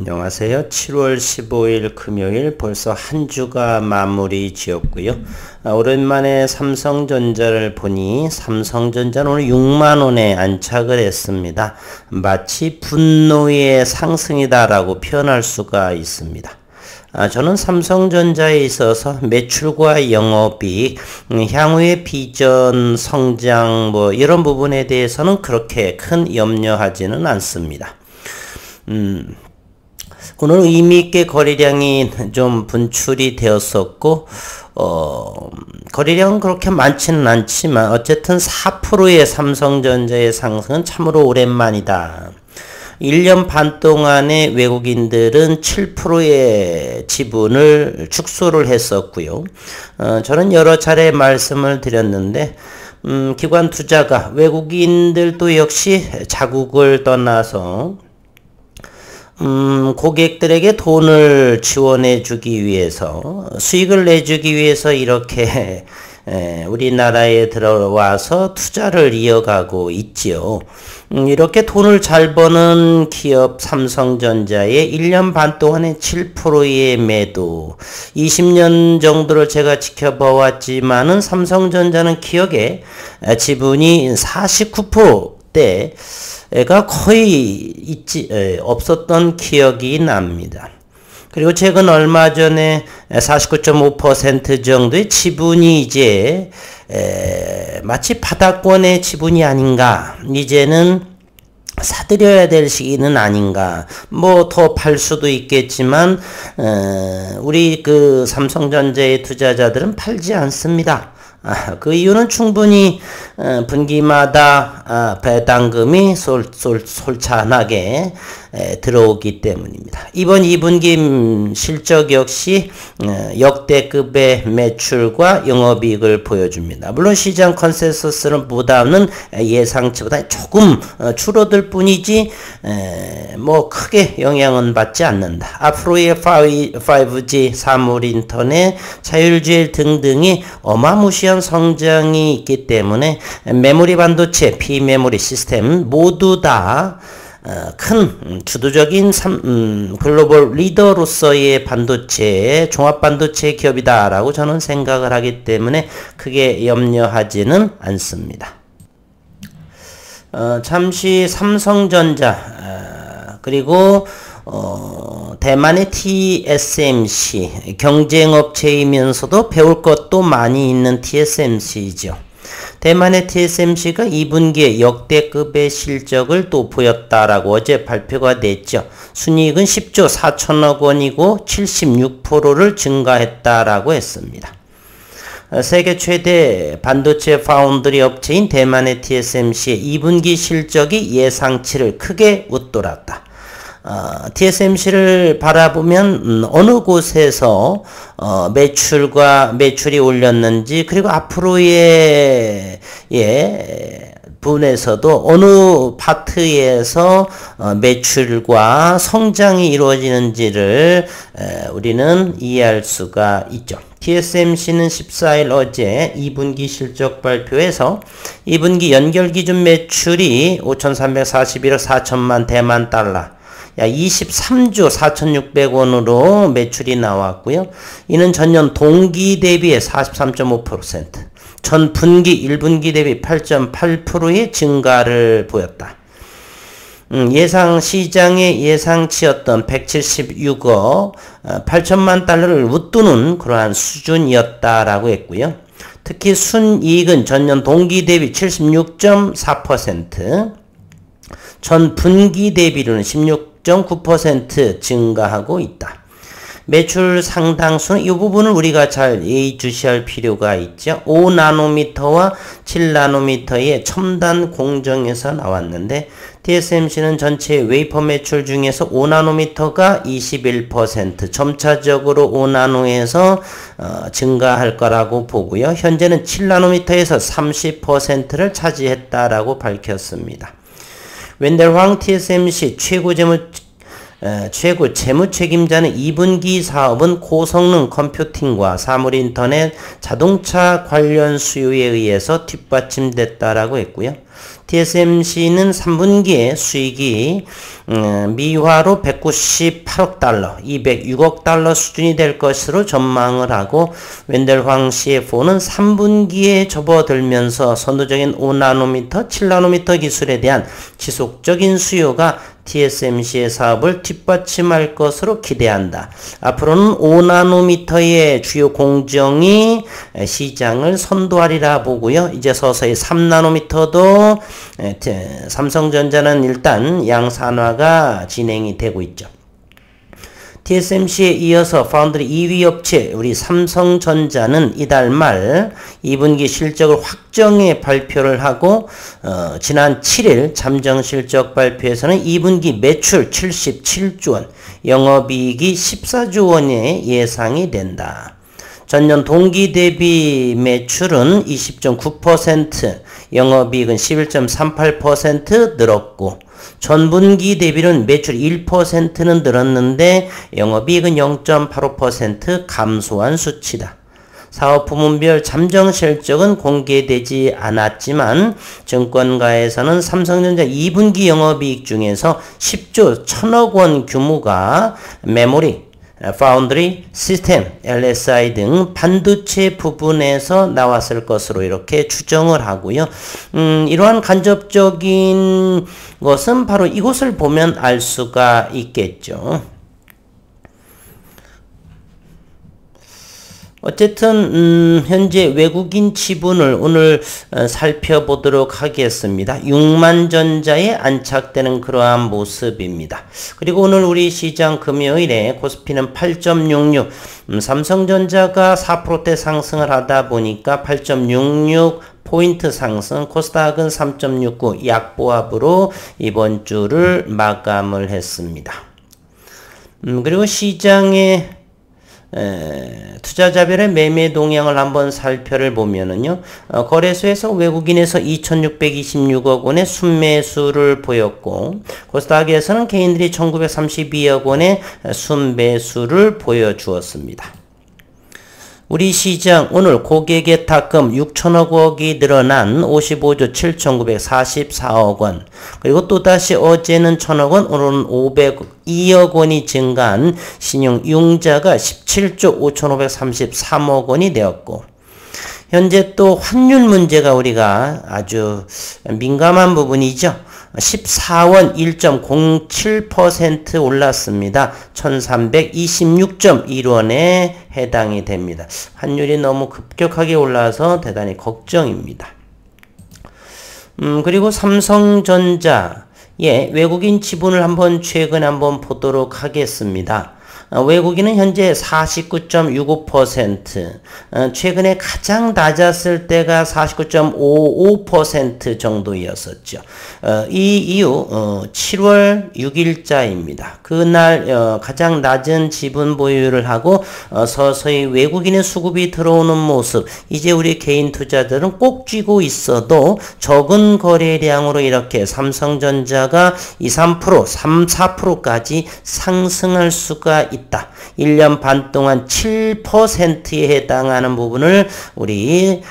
안녕하세요. 7월 15일 금요일 벌써 한 주가 마무리 지었고요. 오랜만에 삼성전자를 보니 삼성전자는 오늘 6만원에 안착을 했습니다. 마치 분노의 상승이다라고 표현할 수가 있습니다. 저는 삼성전자에 있어서 매출과 영업이익, 향후의 비전, 성장 이런 부분에 대해서는 그렇게 큰 염려하지는 않습니다. 오늘 의미있게 거래량이 좀 분출이 되었었고 거래량은 그렇게 많지는 않지만 어쨌든 4%의 삼성전자의 상승은 참으로 오랜만이다. 1년 반 동안에 외국인들은 7%의 지분을 축소를 했었고요. 저는 여러 차례 말씀을 드렸는데 기관 투자가 외국인들도 역시 자국을 떠나서 고객들에게 돈을 지원해 주기 위해서 수익을 내주기 위해서 이렇게 우리나라에 들어와서 투자를 이어가고 있지요. 이렇게 돈을 잘 버는 기업 삼성전자의 1년 반 동안에 7%의 매도, 20년 정도를 제가 지켜봐왔지만은 삼성전자는 기억에 지분이 49%대가 거의 없었던 기억이 납니다. 그리고 최근 얼마 전에 49.5% 정도의 지분이 이제 마치 바닥권의 지분이 아닌가, 이제는 사들여야 될 시기는 아닌가, 더 팔 수도 있겠지만 우리 삼성전자의 투자자들은 팔지 않습니다. 그 이유는 충분히 분기마다 배당금이 솔찬하게 들어오기 때문입니다. 이번 2분기 실적 역시 역대급의 매출과 영업이익을 보여줍니다. 물론 시장 컨센서스는 보다는 예상치보다 조금 줄어들 뿐이지 크게 영향은 받지 않는다. 앞으로의 5G, 사물인터넷, 자율주행 등등이 어마무시한 성장이 있기 때문에 메모리 반도체, 비메모리 시스템 모두 다 큰 주도적인 글로벌 리더로서의 반도체, 종합반도체 기업이다라고 저는 생각을 하기 때문에 크게 염려하지는 않습니다. 잠시 삼성전자 그리고 대만의 TSMC, 경쟁업체이면서도 배울 것도 많이 있는 TSMC죠. 대만의 TSMC가 2분기에 역대급의 실적을 또 보였다라고 어제 발표가 됐죠. 순이익은 10조 4천억 원이고 76%를 증가했다라고 했습니다. 세계 최대 반도체 파운드리 업체인 대만의 TSMC의 2분기 실적이 예상치를 크게 웃돌았다. TSMC를 바라보면 어느 곳에서 매출이 올렸는지, 그리고 앞으로의 분에서도 어느 파트에서 매출과 성장이 이루어지는지를 우리는 이해할 수가 있죠. TSMC는 14일 어제 2분기 실적 발표에서 2분기 연결 기준 매출이 5,341억 4천만 대만 달러, 23조 4,600원으로 매출이 나왔고요. 이는 전년 동기 대비의 43.5%, 전 분기 1분기 대비 8.8%의 증가를 보였다. 시장의 예상치였던 176억 8천만 달러를 웃도는 그러한 수준이었다라고 했고요. 특히 순이익은 전년 동기 대비 76.4%, 전 분기 대비로는 16.9% 증가하고 있다. 매출 상당수는 이 부분을 우리가 잘 예의주시할 필요가 있죠. 5나노미터와 7나노미터의 첨단 공정에서 나왔는데 TSMC는 전체 웨이퍼 매출 중에서 5나노미터가 21%, 점차적으로 5나노에서 증가할 거라고 보고요. 현재는 7나노미터에서 30%를 차지했다라고 밝혔습니다. 웬델 황 TSMC 최고 재무 책임자는 2분기 사업은 고성능 컴퓨팅과 사물인터넷, 자동차 관련 수요에 의해서 뒷받침됐다라고 했고요. TSMC는 3분기에 수익이 미화로 198억 달러, 206억 달러 수준이 될 것으로 전망을 하고 웬델황 CFO는 3분기에 접어들면서 선도적인 5나노미터, 7나노미터 기술에 대한 지속적인 수요가 TSMC의 사업을 뒷받침할 것으로 기대한다. 앞으로는 5나노미터의 주요 공정이 시장을 선도하리라 보고요. 이제 서서히 3나노미터도 삼성전자는 일단 양산화가 진행이 되고 있죠. TSMC에 이어서 파운드리 2위 업체 우리 삼성전자는 이달 말 2분기 실적을 확정해 발표를 하고 지난 7일 잠정실적 발표에서는 2분기 매출 77조 원, 영업이익이 14조 원의 예상이 된다. 전년 동기 대비 매출은 20.9%, 영업이익은 11.38% 늘었고 전분기 대비는 매출 1%는 늘었는데 영업이익은 0.85% 감소한 수치다. 사업 부문별 잠정 실적은 공개되지 않았지만 증권가에서는 삼성전자 2분기 영업이익 중에서 10조 1000억 원 규모가 메모리, 파운드리, 시스템, LSI 등 반도체 부분에서 나왔을 것으로 이렇게 추정을 하고요. 이러한 간접적인 것은 바로 이곳을 보면 알 수가 있겠죠. 어쨌든 현재 외국인 지분을 오늘 살펴보도록 하겠습니다. 6만전자에 안착되는 그러한 모습입니다. 그리고 오늘 우리 시장 금요일에 코스피는 8.66, 삼성전자가 4%대 상승을 하다 보니까 8.66 포인트 상승, 코스닥은 3.69 약보합으로 이번 주를 마감을 했습니다. 그리고 시장의 투자자별의 매매 동향을 한번 살펴보면은요, 거래소에서 외국인에서 2,626억 원의 순매수를 보였고, 코스닥에서는 개인들이 1,932억 원의 순매수를 보여주었습니다. 우리 시장 오늘 고객의 탁금 6천억 원이 늘어난 55조 7,944억 원, 그리고 또다시 어제는 1,000억 원, 오늘은 502억 원이 증가한 신용 융자가 17조 5,533억 원이 되었고, 현재 또 환율 문제가 우리가 아주 민감한 부분이죠. 14원 1.07% 올랐습니다. 1326.1원에 해당이 됩니다. 환율이 너무 급격하게 올라서 대단히 걱정입니다. 그리고 삼성전자의 외국인 지분을 최근에 한번 보도록 하겠습니다. 외국인은 현재 49.65%, 최근에 가장 낮았을 때가 49.55% 정도였었죠. 이 이후 7월 6일자입니다. 그날 가장 낮은 지분 보유를 하고 서서히 외국인의 수급이 들어오는 모습, 이제 우리 개인 투자들은 꼭 쥐고 있어도 적은 거래량으로 이렇게 삼성전자가 2, 3%, 3, 4%까지 상승할 수가 있다. 1년 반 동안 7%에 해당하는 부분을 우리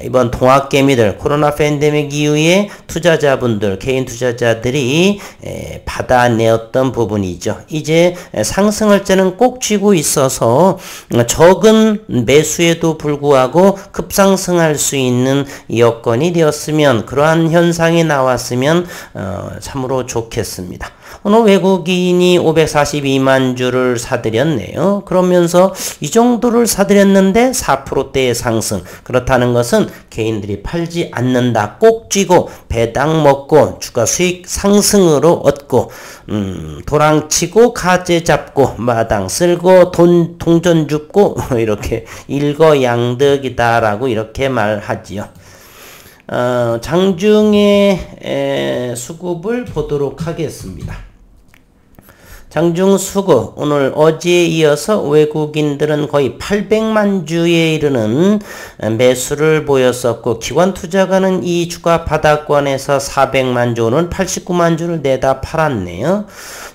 이번 동학개미들 코로나 팬데믹 이후에 투자자분들, 개인 투자자들이 받아내었던 부분이죠. 이제 상승할 때는 꼭 쥐고 있어서 적은 매수에도 불구하고 급상승할 수 있는 여건이 되었으면, 그러한 현상이 나왔으면 참으로 좋겠습니다. 오늘 외국인이 542만 주를 사들였네요. 그러면서 이 정도를 사들였는데 4%대의 상승. 그렇다는 것은 개인들이 팔지 않는다. 꼭 쥐고 배당 먹고 주가 수익 상승으로 얻고 도랑치고 가재 잡고 마당 쓸고 동전 줍고 이렇게 일거양득이다라고 이렇게 말하지요. 장중의 수급을 보도록 하겠습니다. 장중 수급, 오늘 어제에 이어서 외국인들은 거의 800만 주에 이르는 매수를 보였었고, 기관 투자가는 이 주가 바닥권에서 400만 주, 오늘 89만 주를 내다 팔았네요.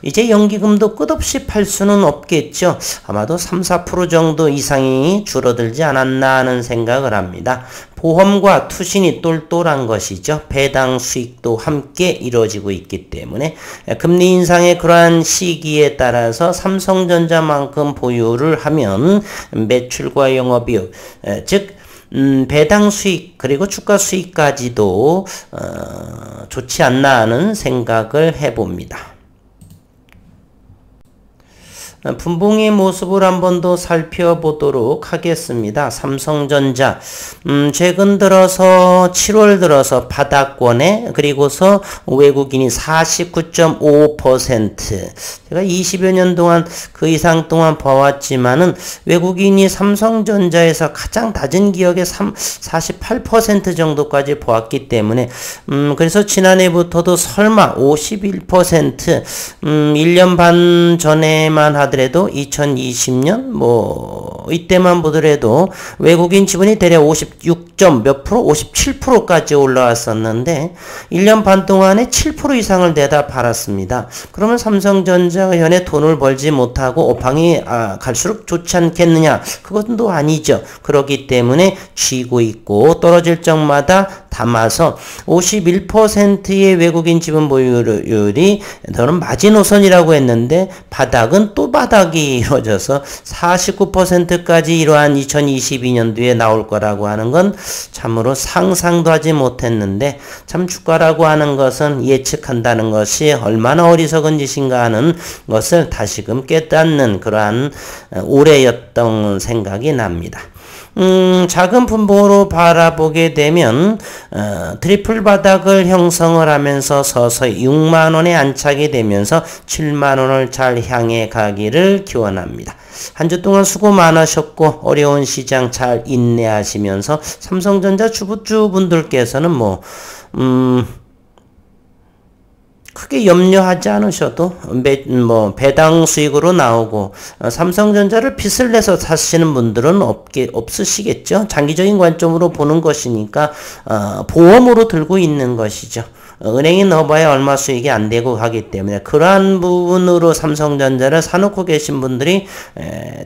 이제 연기금도 끝없이 팔 수는 없겠죠. 아마도 3~4% 정도 이상이 줄어들지 않았나 하는 생각을 합니다. 보험과 투신이 똘똘한 것이죠. 배당 수익도 함께 이루어지고 있기 때문에 금리 인상의 그러한 시기에 따라서 삼성전자만큼 보유를 하면 매출과 영업이익, 즉 배당 수익 그리고 주가 수익까지도 좋지 않나 하는 생각을 해봅니다. 분봉의 모습을 한 번 더 살펴보도록 하겠습니다. 삼성전자 최근 들어서 7월 들어서 바닥권에 그리고서 외국인이 49.5% 제가 20여 년 동안 그 이상 동안 봐왔지만은 외국인이 삼성전자에서 가장 낮은 기억에 48% 정도까지 보았기 때문에 그래서 지난해부터도 설마 51% 1년 반 전에만 하더라도 2020년 이때만 보더라도 외국인 지분이 대략 56점 몇 프로 57%까지 올라왔었는데 1년 반 동안에 7% 이상을 내다 팔았습니다. 그러면 삼성전자가 현재 돈을 벌지 못하고 업황이 갈수록 좋지 않겠느냐? 그것은 또 아니죠. 그렇기 때문에 쥐고 있고 떨어질 적마다 담아서 51%의 외국인 지분 보유율이 저는 마지노선이라고 했는데 바닥은 또 바닥이 이루어져서 49%까지 이러한 2022년도에 나올 거라고 하는 건 참으로 상상도 하지 못했는데 참 주가라고 하는 것은 예측한다는 것이 얼마나 어리석은 짓인가 하는 것을 다시금 깨닫는 그러한 올해였던 생각이 납니다. 작은 분봉으로 바라보게 되면 트리플 바닥을 형성을 하면서 서서히 6만원에 안착이 되면서 7만원을 잘 향해 가기를 기원합니다. 한 주 동안 수고 많으셨고 어려운 시장 잘 인내하시면서 삼성전자 주주분들께서는 크게 염려하지 않으셔도 배당 수익으로 나오고 삼성전자를 빚을 내서 사시는 분들은 없으시겠죠. 장기적인 관점으로 보는 것이니까 보험으로 들고 있는 것이죠. 은행에 넣어봐야 얼마 수익이 안 되고 하기 때문에 그러한 부분으로 삼성전자를 사놓고 계신 분들이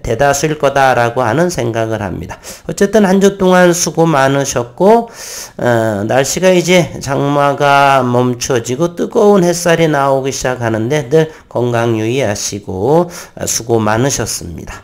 대다수일 거다라고 하는 생각을 합니다. 어쨌든 한 주 동안 수고 많으셨고 날씨가 이제 장마가 멈춰지고 뜨거운 햇살이 나오기 시작하는데 늘 건강 유의하시고 수고 많으셨습니다.